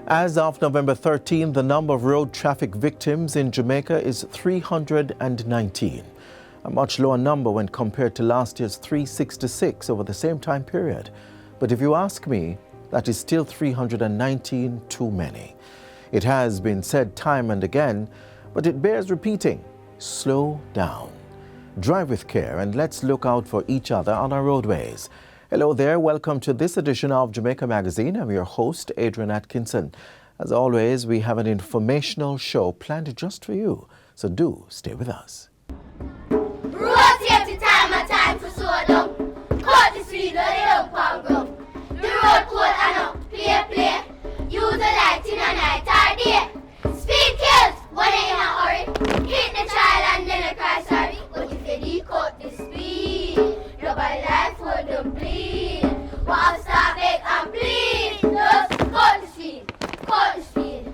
As of November 13, the number of road traffic victims in Jamaica is 319, a much lower number when compared to last year's 366 over the same time period. But if you ask me, that is still 319 too many. It has been said time and again, but it bears repeating. Slow down. Drive with care and let's look out for each other on our roadways. Hello there, welcome to this edition of Jamaica Magazine. I'm your host, Adrian Atkinson. As always, we have an informational show planned just for you, so do stay with us. Road safety time and time for slow down. Cut the speed, let it up and go. The road code and up, play. Use the light in a night or day. Speed kills when you're in a hurry. Hit the child and then you cry sorry. But if you cut the speed, your body life wouldn't bleed. Walk, stop, beg and plead. Just cut the speed, cut the speed.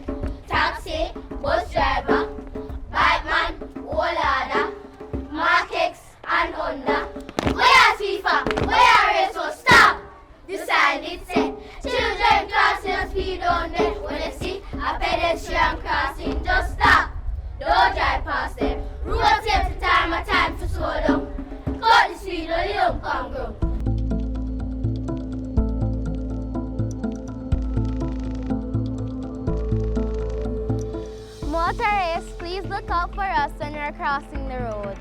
Taxi, bus driver, bike man, whole order, Markex and Honda. Where are FIFA? Where are race? So stop! The sign it said, children crossing the speed on them. When you see a pedestrian crossing, just stop. Don't drive past them. Road safety time and time for slow down. Cut the speed or you don't come grow. Motorists, please look out for us when we're crossing the road.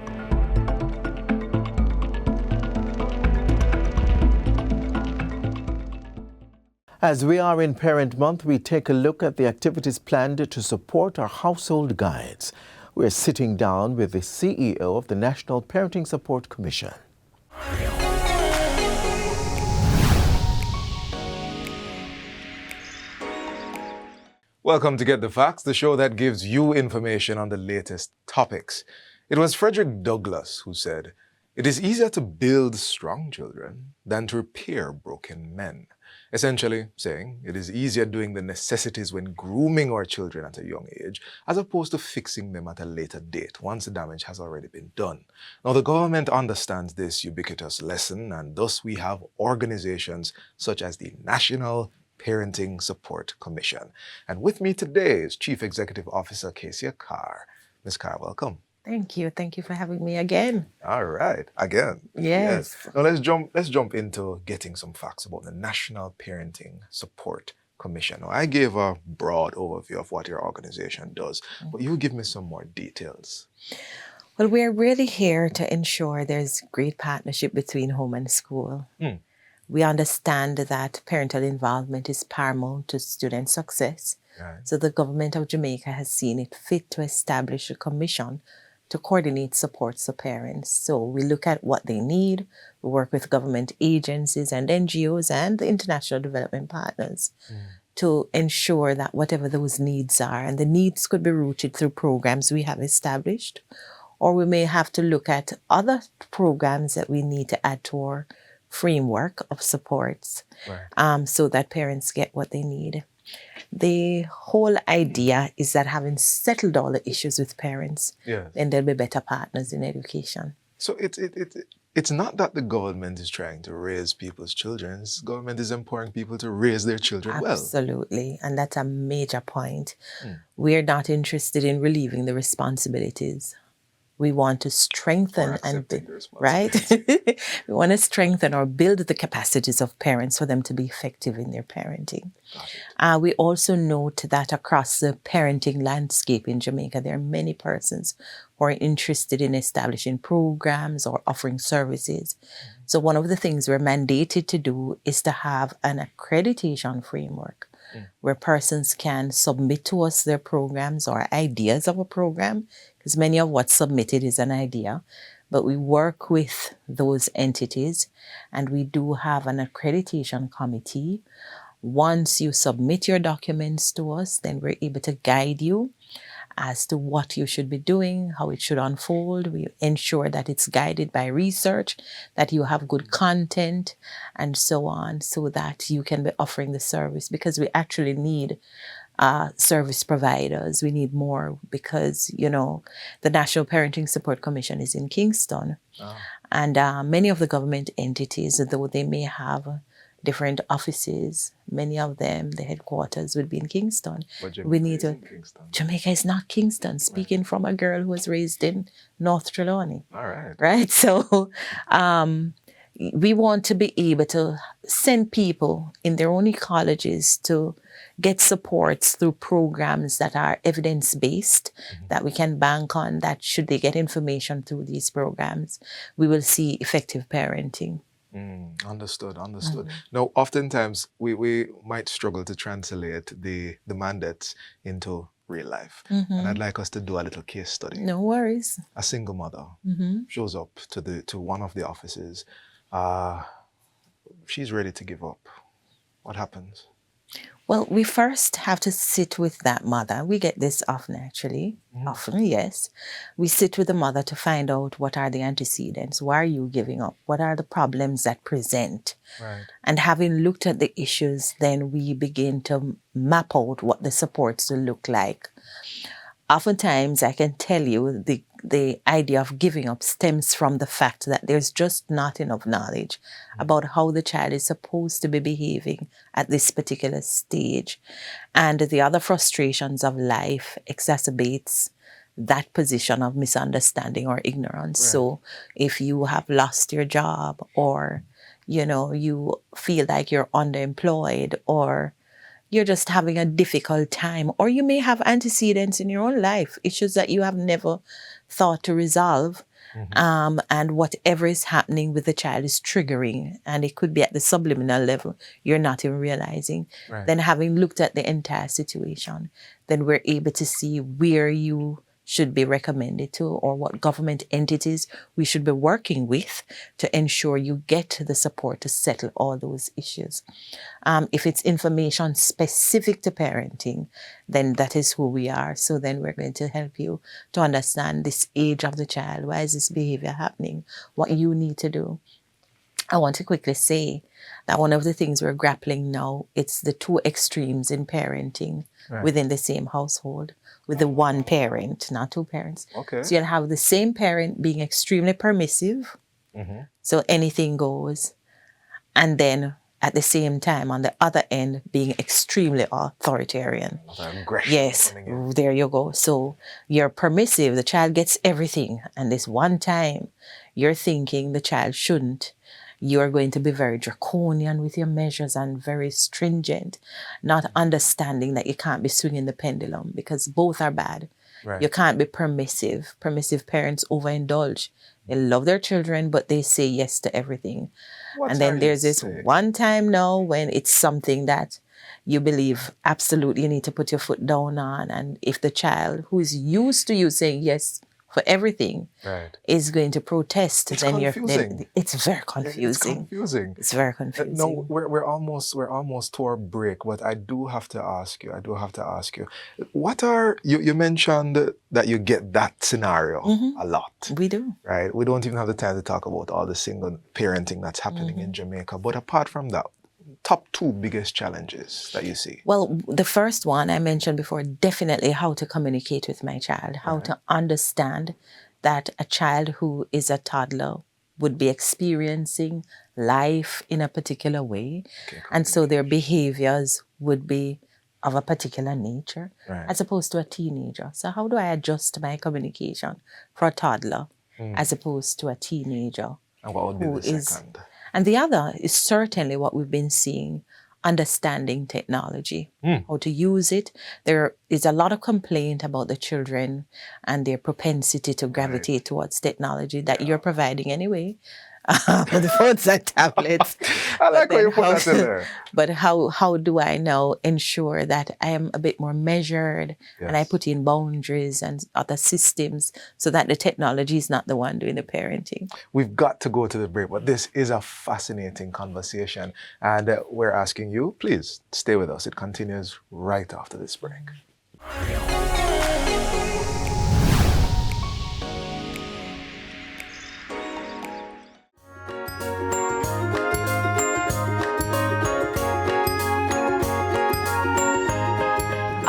As we are in Parent Month, we take a look at the activities planned to support our household guides. We're sitting down with the CEO of the National Parenting Support Commission. Welcome to Get the Facts, the show that gives you information on the latest topics. It was Frederick Douglass who said, "It is easier to build strong children than to repair broken men." Essentially saying it is easier doing the necessities when grooming our children at a young age as opposed to fixing them at a later date once the damage has already been done. Now the government understands this ubiquitous lesson, and thus we have organizations such as the National Parenting Support Commission. And with me today is Chief Executive Officer Kesia Carr. Ms. Carr, welcome. Thank you. Thank you for having me again. All right, again. Yes. Now let's jump into getting some facts about the National Parenting Support Commission. Now, I gave a broad overview of what your organization does, but you give me some more details. Well, we're really here to ensure there's great partnership between home and school. We understand that parental involvement is paramount to student success. Right. So the government of Jamaica has seen it fit to establish a commission to coordinate supports for parents. So we look at what they need. We work with government agencies and NGOs and the international development partners to ensure that whatever those needs are, and the needs could be rooted through programs we have established, or we may have to look at other programs that we need to add to our framework of supports, so that parents get what they need. The whole idea is that having settled all the issues with parents, then they'll be better partners in education. So it's not that the government is trying to raise people's children. The government is empowering people to raise their children well. Absolutely, and that's a major point. We're not interested in relieving the responsibilities. We want to strengthen we want to strengthen or build the capacities of parents for them to be effective in their parenting. We also note that across the parenting landscape in Jamaica, there are many persons who are interested in establishing programs or offering services. So one of the things we're mandated to do is to have an accreditation framework where persons can submit to us their programs or ideas of a program, because many of what's submitted is an idea, but we work with those entities and we do have an accreditation committee. Once you submit your documents to us, then we're able to guide you as to what you should be doing, how it should unfold. We ensure that it's guided by research, that you have good content, and so on, so that you can be offering the service, because we actually need service providers. We need more because, the National Parenting Support Commission is in Kingston. And many of the government entities, though they may have different offices. Many of them, the headquarters would be in Kingston. But Jamaica We need is to. in Kingston. Jamaica is not Kingston. Speaking from a girl who was raised in North Trelawney, All right. right? So, we want to be able to send people in their own colleges to get supports through programs that are evidence-based, that we can bank on, that should they get information through these programs, we will see effective parenting. Understood. Now, oftentimes we might struggle to translate the mandates into real life. And I'd like us to do a little case study. No worries. A single mother shows up to one of the offices. She's ready to give up. What happens? Well, we first have to sit with that mother. We get this often, actually. Often, yes. We sit with the mother to find out what are the antecedents. Why are you giving up? What are the problems that present? Right. And having looked at the issues, then we begin to map out what the supports will look like. Oftentimes, I can tell you the idea of giving up stems from the fact that there's just not enough knowledge about how the child is supposed to be behaving at this particular stage. And the other frustrations of life exacerbates that position of misunderstanding or ignorance. Right. So if you have lost your job, or, you feel like you're underemployed, or you're just having a difficult time, or you may have antecedents in your own life, issues that you have never thought to resolve, and whatever is happening with the child is triggering, and it could be at the subliminal level, you're not even realizing. Right. Then having looked at the entire situation, then we're able to see where you should be recommended to, or what government entities we should be working with to ensure you get the support to settle all those issues. If it's information specific to parenting, then that is who we are. So then we're going to help you to understand this age of the child. Why is this behavior happening? What you need to do. I want to quickly say that one of the things we're grappling now, it's the two extremes in parenting within the same household, with the one parent, not two parents. Okay. So you'll have the same parent being extremely permissive, so anything goes, and then at the same time, on the other end, being extremely authoritarian. Aggression. Yes, there you go. So you're permissive, the child gets everything, and this one time you're thinking the child shouldn't. You're going to be very draconian with your measures and very stringent, not understanding that you can't be swinging the pendulum, because both are bad. Right. You can't be permissive. Permissive parents overindulge. They love their children, but they say yes to everything. And then there's this one time now when it's something that you believe absolutely you need to put your foot down on. And if the child who is used to you saying yes for everything is going to protest, it's then confusing. It's very confusing. It's confusing. It's very confusing. No, we're almost to our break, but I do have to ask you. What are you mentioned that you get that scenario a lot. We do. Right? We don't even have the time to talk about all the single parenting that's happening in Jamaica. But apart from that, top two biggest challenges that you see? Well, the first one I mentioned before, definitely how to communicate with my child, how to understand that a child who is a toddler would be experiencing life in a particular way. And so their behaviors would be of a particular nature, as opposed to a teenager. So how do I adjust my communication for a toddler as opposed to a teenager? And what would be the second? And the other is certainly what we've been seeing, understanding technology, how to use it. There is a lot of complaint about the children and their propensity to gravitate towards technology that you're providing anyway. With the phones and tablets. I like how you put that in there. But how do I now ensure that I am a bit more measured and I put in boundaries and other systems so that the technology is not the one doing the parenting? We've got to go to the break, but this is a fascinating conversation. And we're asking you, please stay with us. It continues right after this break.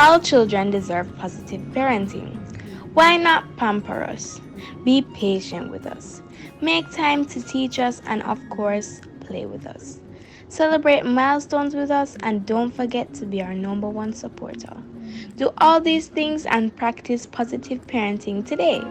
All children deserve positive parenting. Why not pamper us? Be patient with us. Make time to teach us and, of course, play with us. Celebrate milestones with us and don't forget to be our number one supporter. Do all these things and practice positive parenting today.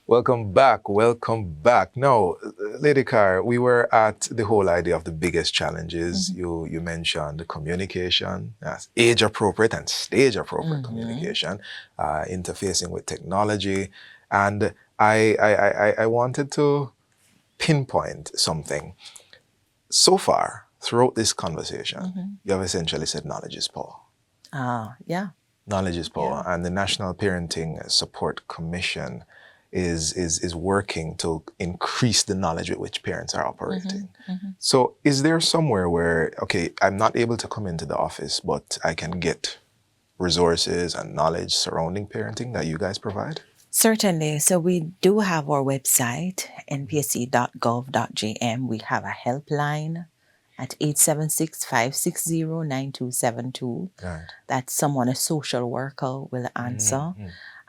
Welcome back. Welcome back. Now, Lady Carr, we were at the whole idea of the biggest challenges. You mentioned communication, yes, age-appropriate and stage-appropriate communication, interfacing with technology. And I wanted to pinpoint something. So far, throughout this conversation, you have essentially said knowledge is power. Yeah. Knowledge is power. And the National Parenting Support Commission is working to increase the knowledge with which parents are operating. So is there somewhere where, okay, I'm not able to come into the office, but I can get resources and knowledge surrounding parenting that you guys provide? Certainly. So we do have our website, npse.gov.jm. We have a helpline at 876-560-9272 that someone, a social worker, will answer.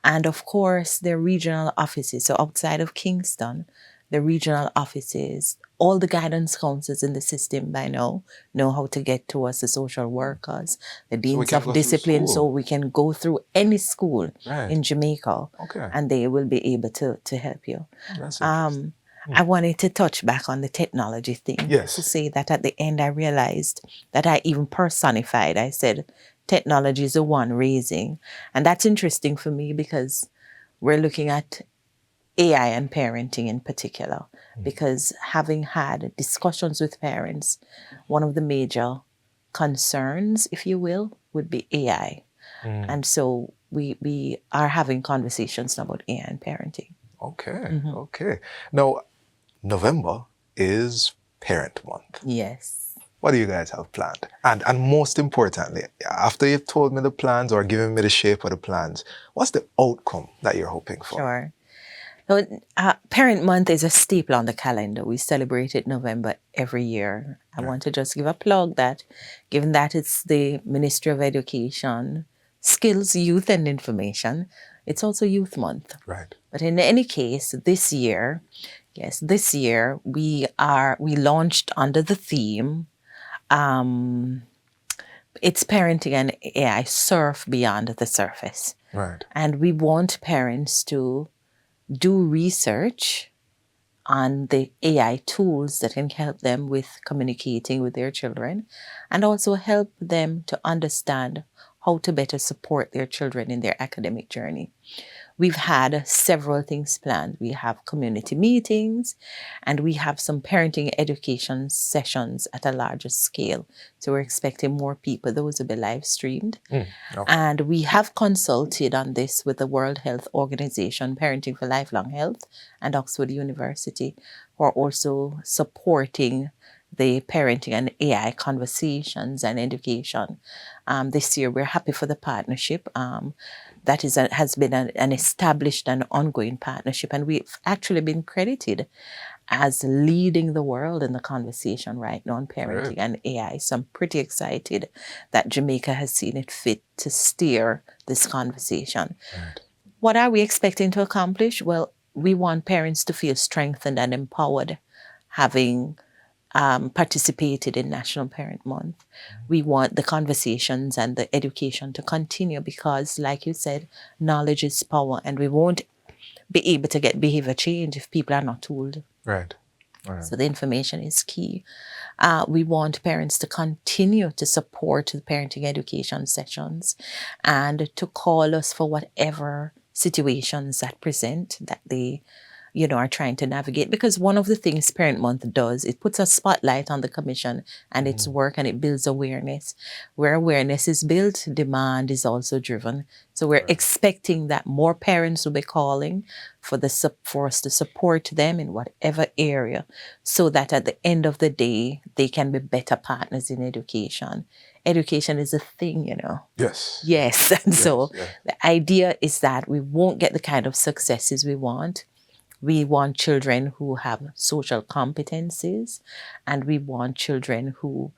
And of course, the regional offices. So outside of Kingston, the regional offices, all the guidance counselors in the system by now know how to get to us, the social workers, the deans of discipline. So we can go through any school in Jamaica and they will be able to help you. That's interesting. I wanted to touch back on the technology thing. To say that at the end, I realized that I even personified. I said, technology is the one raising. And that's interesting for me because we're looking at AI and parenting in particular. Because having had discussions with parents, one of the major concerns, if you will, would be AI. And so we are having conversations about AI and parenting. Okay, okay. Now, November is Parent Month. Yes. What do you guys have planned? And most importantly, after you've told me the plans or given me the shape of the plans, what's the outcome that you're hoping for? Sure. So, Parent Month is a staple on the calendar. We celebrate it November every year. I want to just give a plug that, given that it's the Ministry of Education, Skills, Youth and Information, it's also Youth Month. Right. But in any case, this year, we launched under the theme, it's parenting and AI, surf beyond the surface. Right. And we want parents to do research on the AI tools that can help them with communicating with their children and also help them to understand how to better support their children in their academic journey. We've had several things planned. We have community meetings and we have some parenting education sessions at a larger scale. So we're expecting more people. Those will be live streamed. And we have consulted on this with the World Health Organization, Parenting for Lifelong Health, and Oxford University, who are also supporting the parenting and AI conversations and education. This year, we're happy for the partnership. That has been an established and ongoing partnership. And we've actually been credited as leading the world in the conversation right now on parenting and AI. So I'm pretty excited that Jamaica has seen it fit to steer this conversation. What are we expecting to accomplish? Well, we want parents to feel strengthened and empowered, having participated in National Parent Month. We want the conversations and the education to continue because, like you said, knowledge is power, and we won't be able to get behavior change if people are not told. Right. So the information is key. We want parents to continue to support the parenting education sessions and to call us for whatever situations that present that they are trying to navigate. Because one of the things Parent Month does, it puts a spotlight on the Commission and its work, and it builds awareness. Where awareness is built, demand is also driven. So we're expecting that more parents will be calling for us to support them in whatever area, so that at the end of the day, they can be better partners in education. Education is a thing, Yes. Yes. And so the idea is that we won't get the kind of successes we want. We want children who have social competencies, and we want children who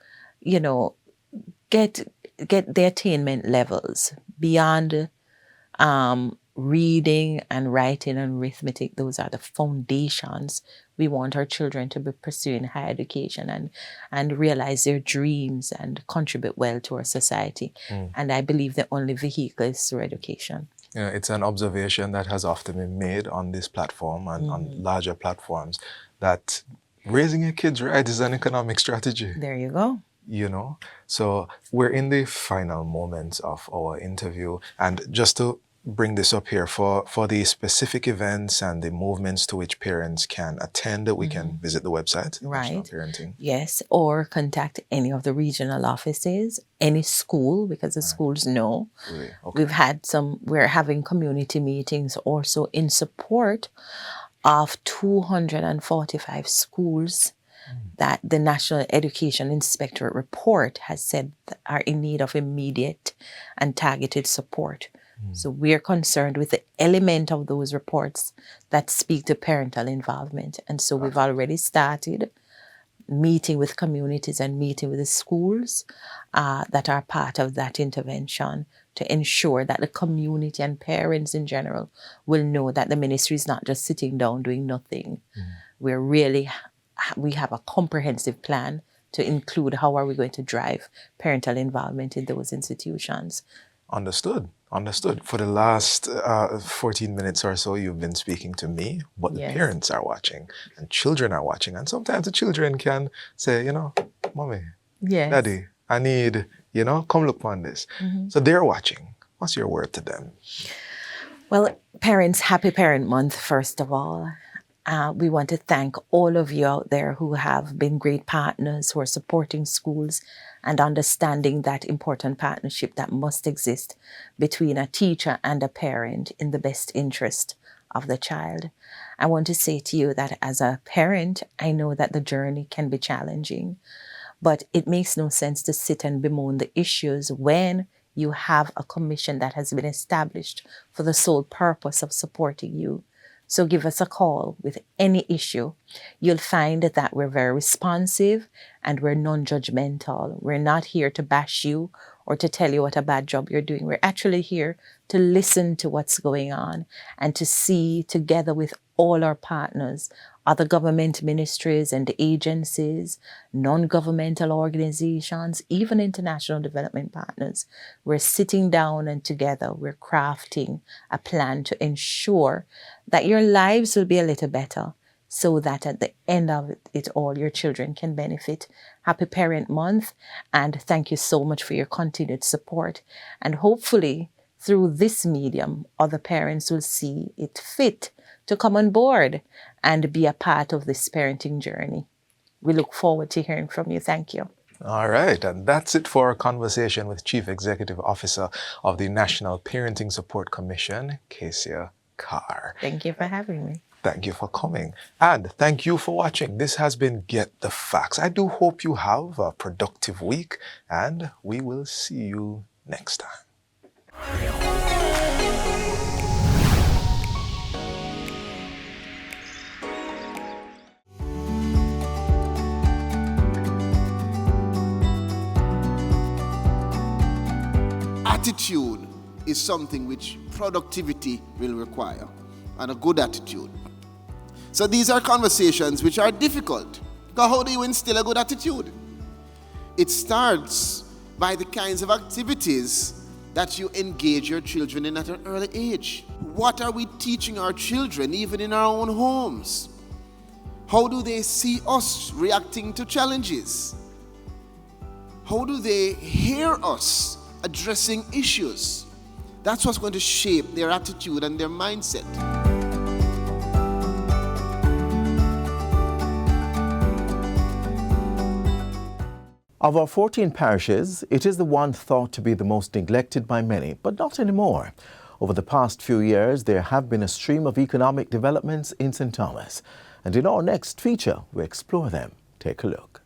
get the attainment levels beyond reading and writing and arithmetic. Those are the foundations. We want our children to be pursuing higher education and realize their dreams and contribute well to our society. And I believe the only vehicle is through education. It's an observation that has often been made on this platform and on larger platforms that raising your kids right is an economic strategy. There you go. So we're in the final moments of our interview, and just to bring this up here, for the specific events and the movements to which parents can attend, we can visit the website, National Parenting. Yes, or contact any of the regional offices, any school, because the schools know. Really? Okay. We're having community meetings also in support of 245 schools that the National Education Inspectorate report has said are in need of immediate and targeted support. So we're concerned with the element of those reports that speak to parental involvement. And so we've already started meeting with communities and meeting with the schools that are part of that intervention to ensure that the community and parents in general will know that the ministry is not just sitting down doing nothing. We have a comprehensive plan to include how are we going to drive parental involvement in those institutions. Understood. For the last 14 minutes or so, you've been speaking to me, but the parents are watching and children are watching. And sometimes the children can say, Mommy, Daddy, I need, come look on this. So they're watching. What's your word to them? Well, parents, happy Parent Month, first of all. We want to thank all of you out there who have been great partners, who are supporting schools and understanding that important partnership that must exist between a teacher and a parent in the best interest of the child. I want to say to you that as a parent, I know that the journey can be challenging, but it makes no sense to sit and bemoan the issues when you have a commission that has been established for the sole purpose of supporting you. So give us a call with any issue. You'll find that we're very responsive and we're non-judgmental. We're not here to bash you or to tell you what a bad job you're doing. We're actually here to listen to what's going on and to see together with all our partners, other government ministries and agencies, non-governmental organizations, even international development partners. We're sitting down and together we're crafting a plan to ensure that your lives will be a little better so that at the end of it all, your children can benefit. Happy Parent Month, and thank you so much for your continued support. And hopefully, through this medium, other parents will see it fit to come on board and be a part of this parenting journey. We look forward to hearing from you. Thank you. All right, and that's it for our conversation with Chief Executive Officer of the National Parenting Support Commission, Kesia Carr. Thank you for having me. Thank you for coming. And thank you for watching. This has been Get the Facts. I do hope you have a productive week, and we will see you next time. Attitude is something which productivity will require, and a good attitude. So these are conversations which are difficult, because how do you instill a good attitude? It starts by the kinds of activities that you engage your children in at an early age. What are we teaching our children even in our own homes? How do they see us reacting to challenges? How do they hear us addressing issues? That's what's going to shape their attitude and their mindset. Of our 14 parishes, it is the one thought to be the most neglected by many, but not anymore. Over the past few years, there have been a stream of economic developments in St. Thomas. And in our next feature, we explore them. Take a look.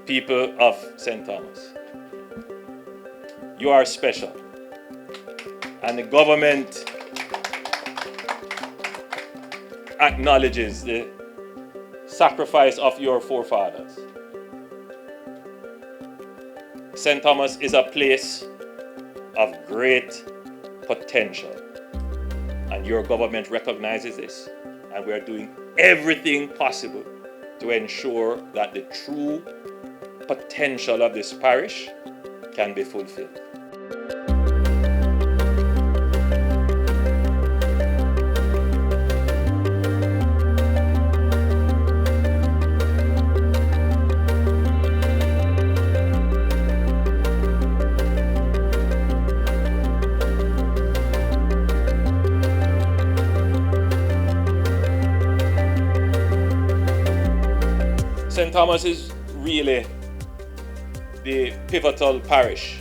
People of St. Thomas, you are special. And the government acknowledges the sacrifice of your forefathers. St. Thomas is a place of great potential. And your government recognizes this. And we are doing everything possible to ensure that the true potential of this parish can be fulfilled. St. Thomas is really the pivotal parish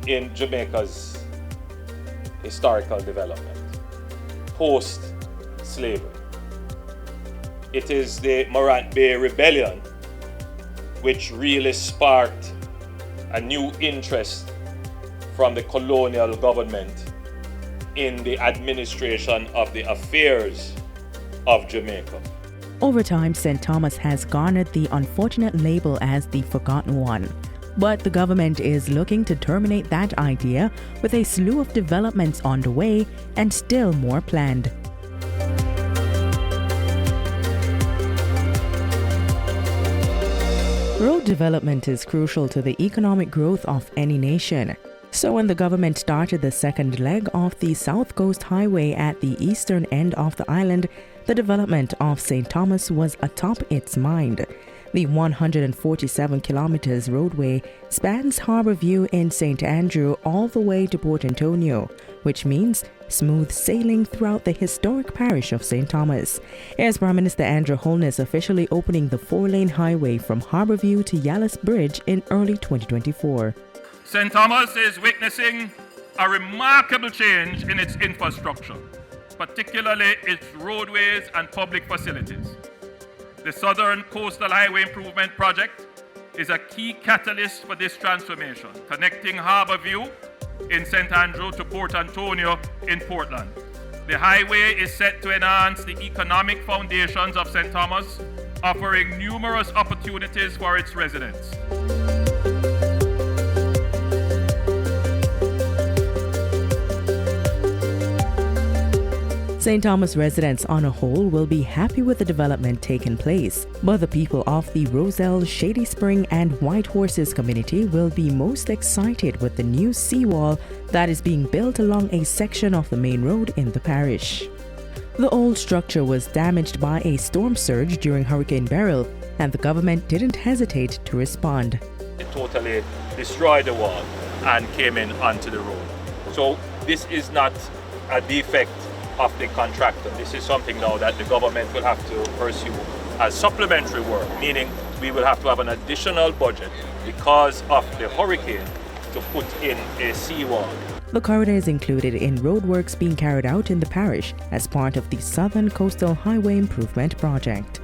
in Jamaica's historical development, post-slavery. It is the Morant Bay rebellion which really sparked a new interest from the colonial government in the administration of the affairs of Jamaica. Over time, St. Thomas has garnered the unfortunate label as the forgotten one. But the government is looking to terminate that idea with a slew of developments on the way and still more planned. Road development is crucial to the economic growth of any nation. So when the government started the second leg of the South Coast Highway at the eastern end of the island, the development of St. Thomas was atop its mind. The 147 kilometers roadway spans Harbour View in St. Andrew all the way to Port Antonio, which means smooth sailing throughout the historic parish of St. Thomas. Here's Prime Minister Andrew Holness officially opening the 4-lane highway from Harbour View to Yallis Bridge in early 2024. St. Thomas is witnessing a remarkable change in its infrastructure, particularly its roadways and public facilities. The Southern Coastal Highway Improvement Project is a key catalyst for this transformation, connecting Harbour View in St. Andrew to Port Antonio in Portland. The highway is set to enhance the economic foundations of St. Thomas, offering numerous opportunities for its residents. St. Thomas residents on a whole will be happy with the development taking place, but the people of the Roselle, Shady Spring and White Horses community will be most excited with the new seawall that is being built along a section of the main road in the parish. The old structure was damaged by a storm surge during Hurricane Beryl, and the government didn't hesitate to respond. It totally destroyed the wall and came in onto the road. So this is not a defect of the contractor. This is something now that the government will have to pursue as supplementary work, meaning we will have to have an additional budget because of the hurricane to put in a seawall. The corridor is included in roadworks being carried out in the parish as part of the Southern Coastal Highway Improvement Project.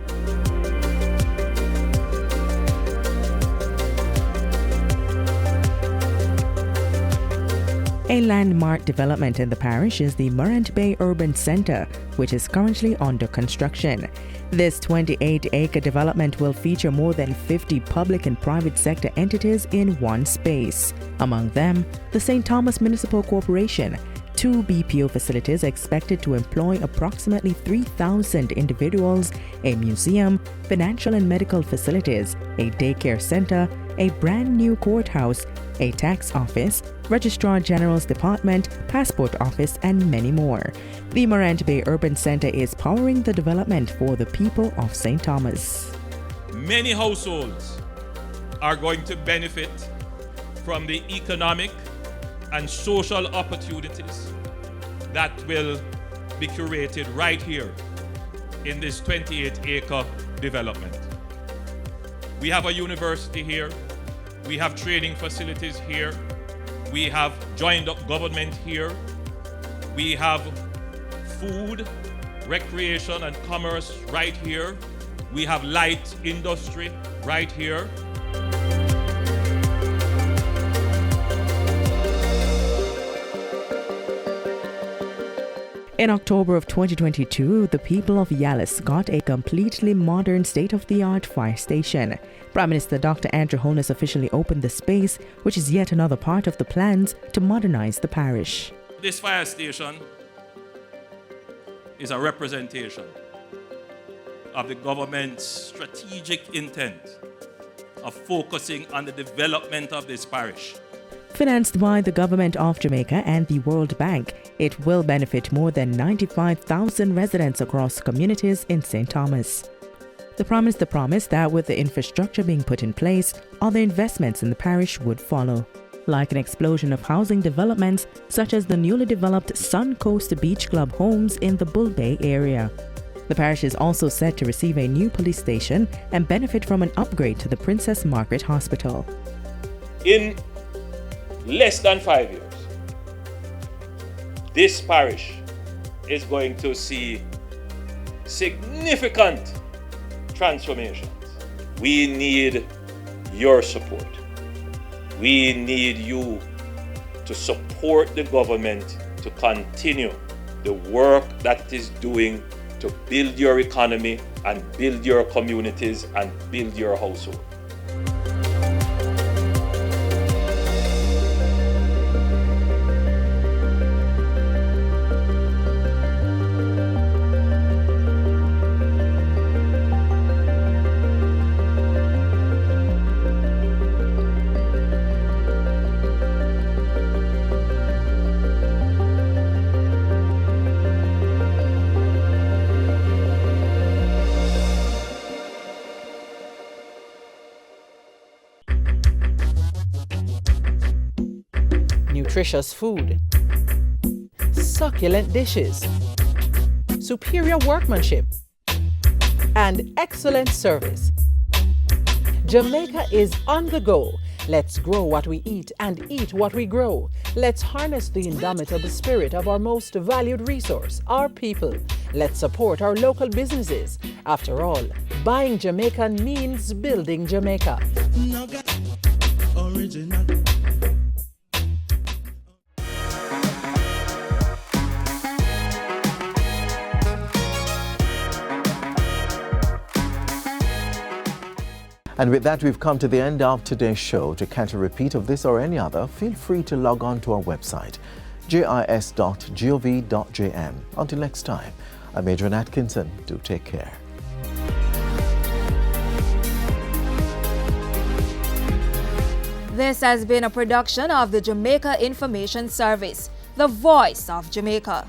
A landmark development in the parish is the Morant Bay Urban Centre, which is currently under construction. This 28-acre development will feature more than 50 public and private sector entities in one space. Among them, the St. Thomas Municipal Corporation, 2 BPO facilities expected to employ approximately 3,000 individuals, a museum, financial and medical facilities, a daycare center, a brand new courthouse, a tax office, Registrar General's Department, Passport Office, and many more. The Morant Bay Urban Centre is powering the development for the people of St. Thomas. Many households are going to benefit from the economic and social opportunities that will be curated right here in this 28-acre development. We have a university here. We have training facilities here. We have joined up government here. We have food, recreation and commerce right here. We have light industry right here. In October of 2022, the people of Yalis got a completely modern state-of-the-art fire station. Prime Minister Dr. Andrew Holness officially opened the space, which is yet another part of the plans to modernize the parish. This fire station is a representation of the government's strategic intent of focusing on the development of this parish. Financed by the Government of Jamaica and the World Bank, it will benefit more than 95,000 residents across communities in St. Thomas. The Prime Minister promised that with the infrastructure being put in place, other investments in the parish would follow, like an explosion of housing developments such as the newly developed Sun Coast Beach Club homes in the Bull Bay area. The parish is also set to receive a new police station and benefit from an upgrade to the Princess Margaret Hospital. In less than 5 years, this parish is going to see significant transformations. We need your support. We need you to support the government to continue the work that it is doing to build your economy and build your communities and build your household. Nutritious food, succulent dishes, superior workmanship, and excellent service. Jamaica is on the go. Let's grow what we eat and eat what we grow. Let's harness the indomitable spirit of our most valued resource, our people. Let's support our local businesses. After all, buying Jamaican means building Jamaica. Original. And with that, we've come to the end of today's show. To catch a repeat of this or any other, feel free to log on to our website, jis.gov.jm. Until next time, I'm Adrian Atkinson. Do take care. This has been a production of the Jamaica Information Service, the voice of Jamaica.